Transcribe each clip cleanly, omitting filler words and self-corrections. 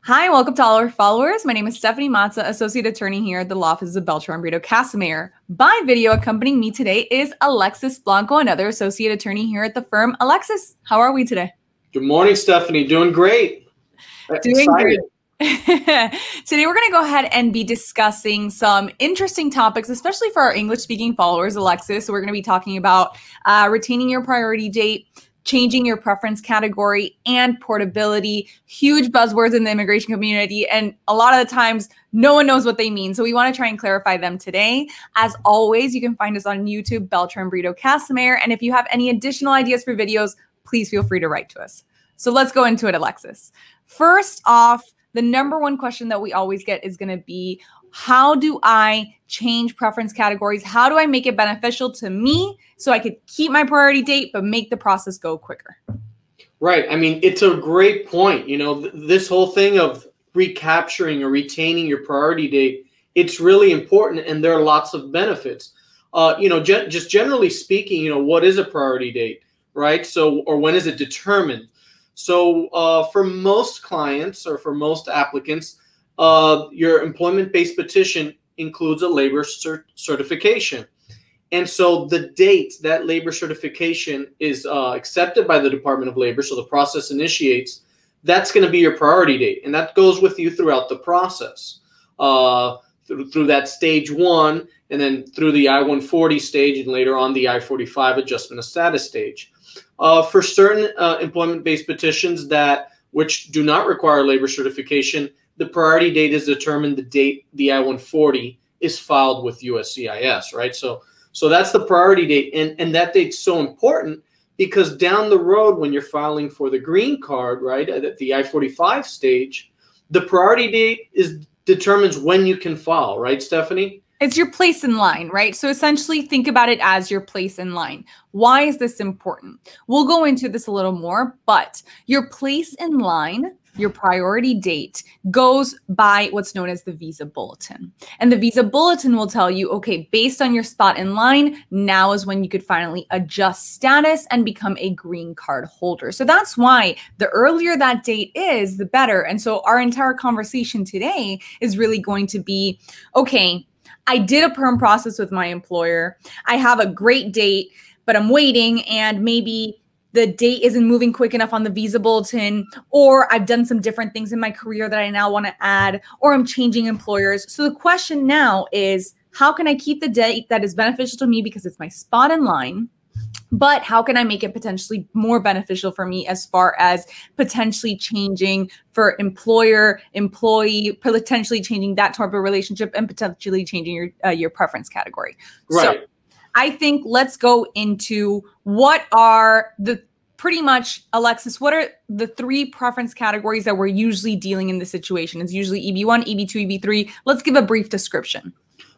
Hi, welcome to all our followers. My name is Stephanie Matza, Associate Attorney here at the Law Offices of Beltran Brito Casimir. By video accompanying me today is Alexis Blanco, another Associate Attorney here at the firm. Alexis, how are we today? Good morning, Stephanie. Doing great. Doing great. Today we're going to go ahead and be discussing some interesting topics, especially for our English-speaking followers, Alexis. So we're going to be talking about retaining your priority date, changing your preference category, and portability. Huge buzzwords in the immigration community, and a lot of the times no one knows what they mean. So we want to try and clarify them today. As always, you can find us on YouTube, Beltran Brito Casimir. And if you have any additional ideas for videos, please feel free to write to us. So let's go into it, Alexis. First off, the number one question that we always get is going to be, how do I change preference categories? How do I make it beneficial to me so I could keep my priority date, but make the process go quicker? Right. I mean, it's a great point. You know, this whole thing of recapturing or retaining your priority date, it's really important, and there are lots of benefits. Just generally speaking, what is a priority date, right? So, or when is it determined? So for most clients or for most applicants, your employment-based petition includes a labor certification. And so the date that labor certification is accepted by the Department of Labor, so the process initiates, that's going to be your priority date. And that goes with you throughout the process, through that stage one, and then through the I-140 stage, and later on the I-45 adjustment of status stage. For certain employment-based petitions which do not require labor certification, the priority date is determined the date the I-140 is filed with USCIS, right? So that's the priority date, and that date's so important because down the road when you're filing for the green card, right, at the I-45 stage, the priority date determines when you can file, right, Stephanie? It's your place in line, right? So essentially think about it as your place in line. Why is this important? We'll go into this a little more, but your place in line, your priority date, goes by what's known as the Visa Bulletin. And the Visa Bulletin will tell you, okay, based on your spot in line, now is when you could finally adjust status and become a green card holder. So that's why the earlier that date is, the better. And so our entire conversation today is really going to be, okay, I did a perm process with my employer. I have a great date, but I'm waiting, and maybe the date isn't moving quick enough on the Visa Bulletin, or I've done some different things in my career that I now want to add, or I'm changing employers. So the question now is, how can I keep the date that is beneficial to me because it's my spot in line, but how can I make it potentially more beneficial for me as far as potentially changing for employer, employee, potentially changing that type of relationship, and potentially changing your preference category. Right. So I think let's go into what are pretty much, Alexis, what are the three preference categories that we're usually dealing in this situation? It's usually EB1, EB2, EB3. Let's give a brief description.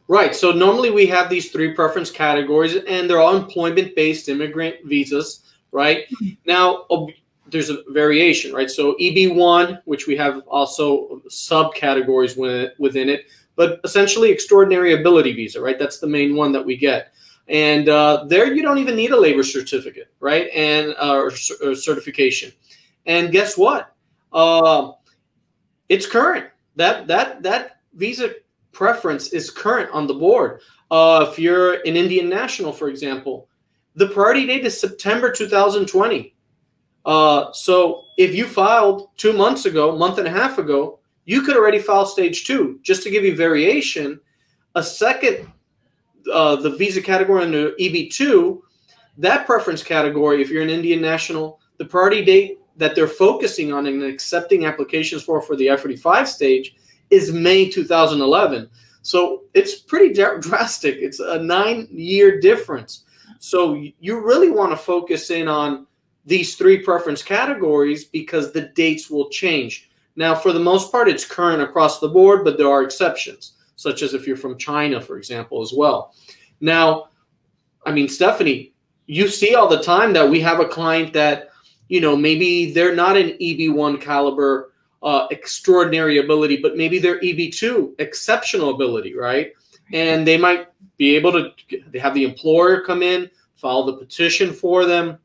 Right. So normally we have these three preference categories, and they're all employment-based immigrant visas, right? Now, there's a variation, right? So EB1, which we have also subcategories within it, but essentially extraordinary ability visa, right? That's the main one that we get. And there you don't even need a labor certificate, right? And or certification. And guess what? It's current. That visa preference is current on the board. If you're an Indian national, for example, the priority date is September 2020. So if you filed 2 months ago, month and a half ago, you could already file stage 2. Just to give you variation, a second, the visa category under EB2, that preference category, if you're an Indian national, the priority date that they're focusing on and accepting applications for the I-45 stage is May 2011. So it's pretty drastic. It's a 9-year difference. So you really want to focus in on these three preference categories because the dates will change. Now, for the most part, it's current across the board, but there are exceptions, such as if you're from China, for example, as well. Now, I mean, Stephanie, you see all the time that we have a client that, maybe they're not an EB1 caliber extraordinary ability, but maybe they're EB2 exceptional ability, right? And they might be able to have the employer come in, file the petition for them,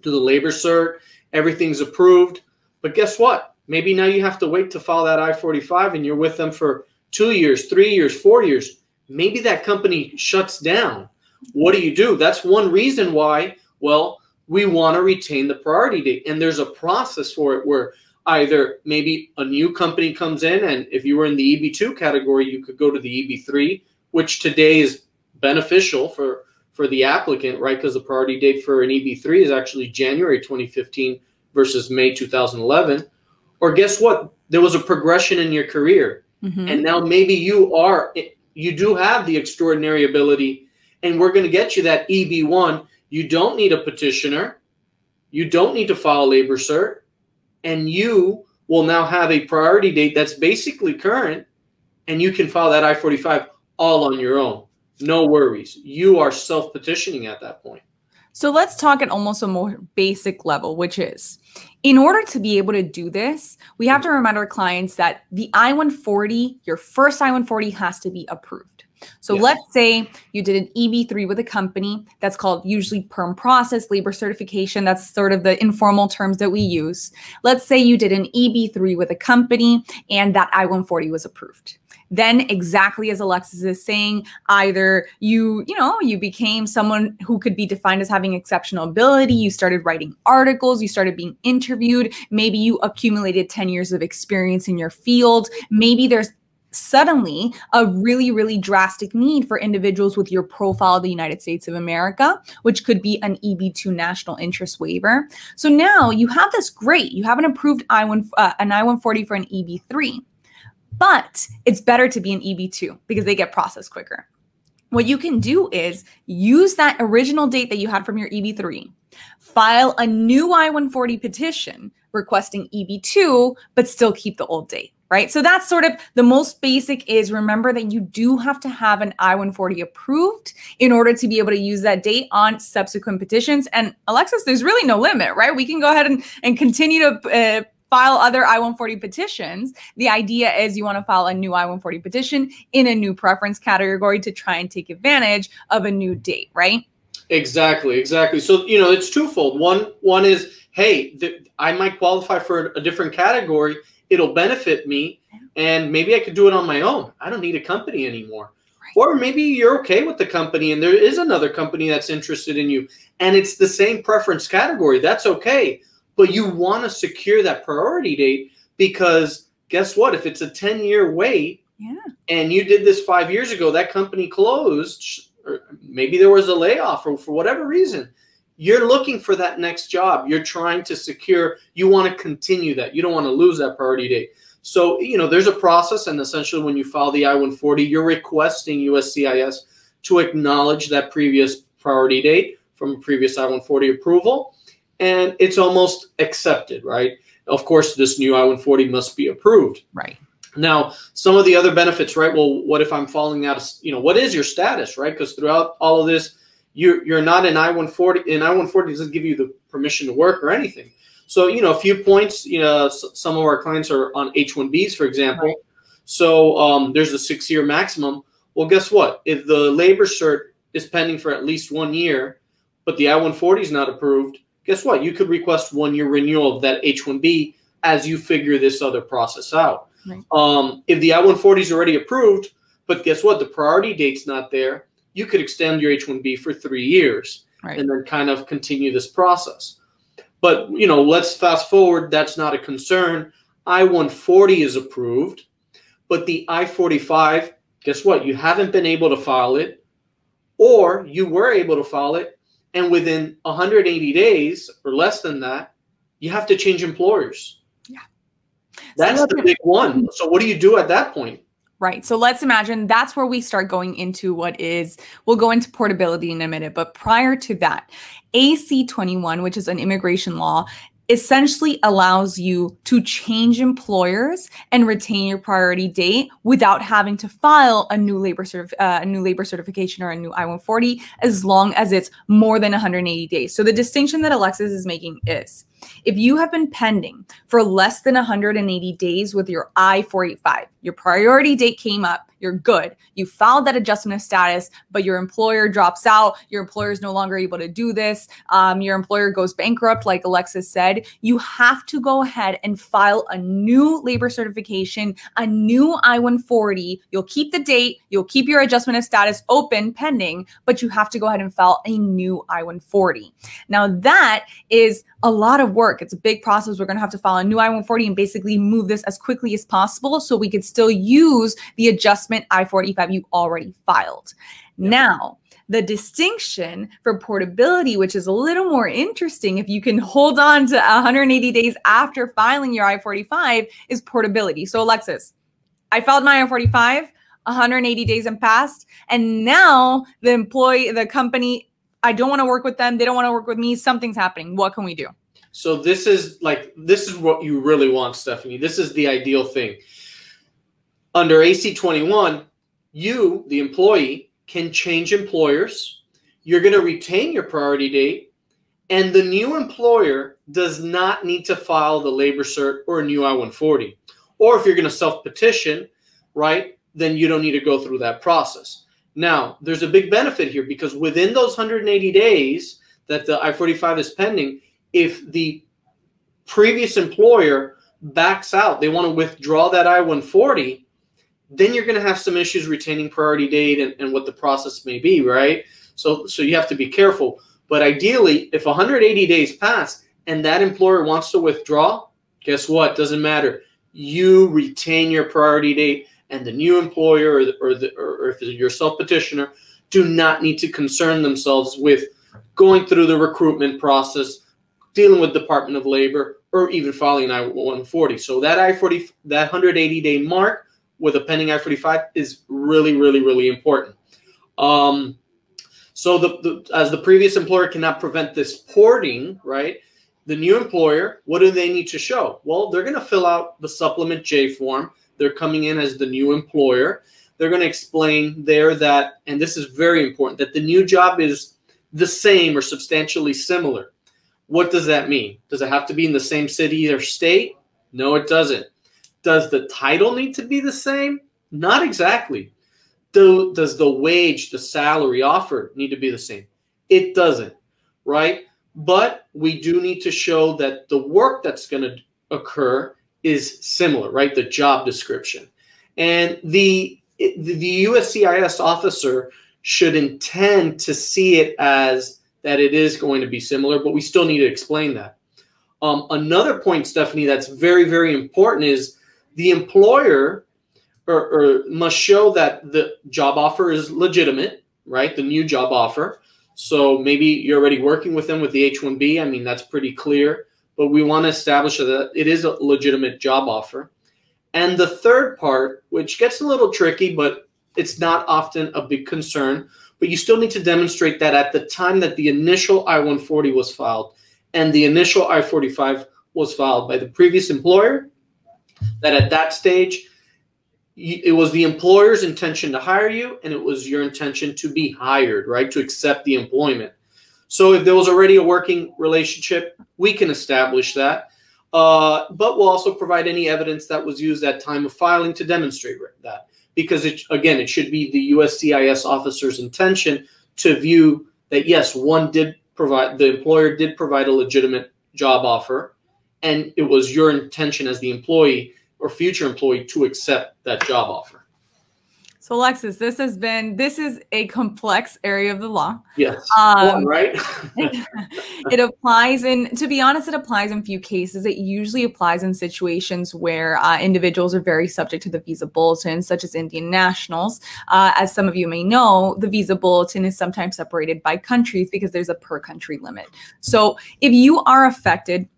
do the labor cert, everything's approved. But guess what? Maybe now you have to wait to file that I-45 and you're with them for 2 years, 3 years, 4 years. Maybe that company shuts down. What do? That's one reason why, well, we want to retain the priority date. And there's a process for it where either maybe a new company comes in, and if you were in the EB2 category, you could go to the EB3, which today is beneficial for the applicant, right? Because the priority date for an EB3 is actually January 2015 versus May 2011. Or guess what? There was a progression in your career. And now maybe you do have the extraordinary ability, and we're going to get you that EB1. You don't need a petitioner. You don't need to file labor cert. And you will now have a priority date that's basically current, and you can file that I-45 all on your own. No worries. You are self-petitioning at that point. So let's talk at almost a more basic level, which is, in order to be able to do this, we have to remind our clients that the I-140, your first I-140 has to be approved. So let's say you did an EB3 with a company that's called usually perm process, labor certification. That's sort of the informal terms that we use. Let's say you did an EB3 with a company and that I-140 was approved. Then exactly as Alexis is saying, either you became someone who could be defined as having exceptional ability. You started writing articles. You started being interviewed. Maybe you accumulated 10 years of experience in your field. Maybe there's suddenly a really, really drastic need for individuals with your profile of the United States of America, which could be an EB2 national interest waiver. So now you have this great, you have an approved an I-140 for an EB3, but it's better to be an EB2 because they get processed quicker. What you can do is use that original date that you had from your EB3, file a new I-140 petition requesting EB2, but still keep the old date. Right? So that's sort of the most basic is remember that you do have to have an I-140 approved in order to be able to use that date on subsequent petitions. And Alexis, there's really no limit, right? We can go ahead and continue to file other I-140 petitions. The idea is you want to file a new I-140 petition in a new preference category to try and take advantage of a new date, right? Exactly. So, it's twofold. One is, hey, I might qualify for a different category. It'll benefit me, and maybe I could do it on my own. I don't need a company anymore. Right. Or maybe you're okay with the company and there is another company that's interested in you and it's the same preference category. That's okay. But you want to secure that priority date because guess what? If it's a 10-year wait and you did this 5 years ago, that company closed, or maybe there was a layoff or for whatever reason, you're looking for that next job. You're trying to secure, you want to continue that. You don't want to lose that priority date. So, there's a process, and essentially when you file the I-140, you're requesting USCIS to acknowledge that previous priority date from a previous I-140 approval, and it's almost accepted, right? Of course, this new I-140 must be approved. Right. Now, some of the other benefits, right? Well, what if I'm falling out of, what is your status, right? Because throughout all of this, you're not an I-140, and I-140 doesn't give you the permission to work or anything. So, a few points, some of our clients are on H-1Bs, for example. Right. So there's a 6-year maximum. Well, guess what? If the labor cert is pending for at least 1 year, but the I-140 is not approved, guess what? You could request 1-year renewal of that H-1B as you figure this other process out. Right. If the I-140 is already approved, but guess what? The priority date's not there, you could extend your H-1B for 3 years and then kind of continue this process. But, let's fast forward. That's not a concern. I-140 is approved, but the I-45, guess what? You haven't been able to file it, or you were able to file it, and within 180 days or less than that, you have to change employers. Yeah. That's the big one. So what do you do at that point? Right. So let's imagine that's where we start going into we'll go into portability in a minute. But prior to that, AC 21, which is an immigration law, essentially allows you to change employers and retain your priority date without having to file a new labor certification or a new I-140, as long as it's more than 180 days. So the distinction that Alexis is making is If you have been pending for less than 180 days with your I-485, your priority date came up, you're good. You filed that adjustment of status, but your employer drops out. Your employer is no longer able to do this. Your employer goes bankrupt, like Alexis said. You have to go ahead and file a new labor certification, a new I-140. You'll keep the date. You'll keep your adjustment of status open, pending, but you have to go ahead and file a new I-140. Now, that is a lot of work. It's a big process. We're going to have to file a new I-140 and basically move this as quickly as possible so we could still use the adjustment I-485 you already filed. Yep. Now, the distinction for portability, which is a little more interesting if you can hold on to 180 days after filing your I-485, is portability. So Alexis, I filed my I-485, 180 days have passed, and now the company, I don't want to work with them. They don't want to work with me. Something's happening. What can we do? So this is what you really want, Stephanie. This is the ideal thing. Under AC 21, you, the employee, can change employers. You're going to retain your priority date, and the new employer does not need to file the labor cert or a new I-140. Or if you're going to self-petition, right, then you don't need to go through that process. Now, there's a big benefit here because within those 180 days that the I-45 is pending, if the previous employer backs out, they want to withdraw that I-140, then you're going to have some issues retaining priority date and what the process may be, right? So you have to be careful. But ideally, if 180 days pass and that employer wants to withdraw, guess what? Doesn't matter. You retain your priority date, and the new employer or if you're a self-petitioner do not need to concern themselves with going through the recruitment process, dealing with Department of Labor, or even filing an I-140. So that that 180-day mark with a pending I-45 is really, really, really important. So as the previous employer cannot prevent this porting, right? The new employer, what do they need to show? Well, they're going to fill out the Supplement J form. They're coming in as the new employer. They're going to explain there that, and this is very important, that the new job is the same or substantially similar. What does that mean? Does it have to be in the same city or state? No, it doesn't. Does the title need to be the same? Not exactly. Does the wage, the salary offered need to be the same? It doesn't, right? But we do need to show that the work that's going to occur is similar, right? The job description. And the USCIS officer should intend to see it as that it is going to be similar, but we still need to explain that. Another point, Stephanie, that's very, very important is the employer must show that the job offer is legitimate, right? The new job offer. So maybe you're already working with them with the H-1B. I mean, that's pretty clear. But we want to establish that it is a legitimate job offer. And the third part, which gets a little tricky, but it's not often a big concern, but you still need to demonstrate that at the time that the initial I-140 was filed and the initial I-45 was filed by the previous employer, that at that stage, it was the employer's intention to hire you and it was your intention to be hired, right, to accept the employment. So if there was already a working relationship, we can establish that. But we'll also provide any evidence that was used at time of filing to demonstrate that. Because, it should be the USCIS officer's intention to view that, yes, the employer did provide a legitimate job offer, and it was your intention as the employee or future employee to accept that job offer. So Alexis, this is a complex area of the law. Yes, right? It applies to be honest, it applies in few cases. It usually applies in situations where individuals are very subject to the Visa Bulletin, such as Indian nationals. As some of you may know, the Visa Bulletin is sometimes separated by countries because there's a per country limit. So if you are affected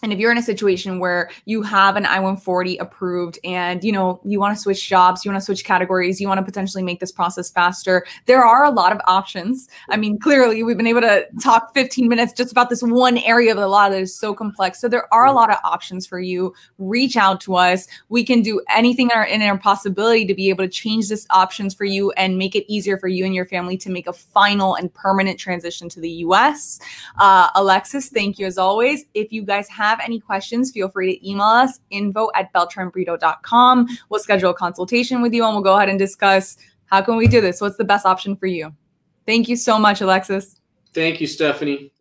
And if you're in a situation where you have an I-140 approved and, you know, you want to switch jobs, you want to switch categories, you want to potentially make this process faster, there are a lot of options. I mean, clearly we've been able to talk 15 minutes just about this one area of the law that is so complex. So there are a lot of options for you. Reach out to us. We can do anything in our possibility to be able to change this options for you and make it easier for you and your family to make a final and permanent transition to the US. Alexis, thank you as always. If you guys have any questions, feel free to email us, info@beltranbrito.com. We'll schedule a consultation with you and we'll go ahead and discuss how can we do this? What's the best option for you? Thank you so much, Alexis. Thank you, Stephanie.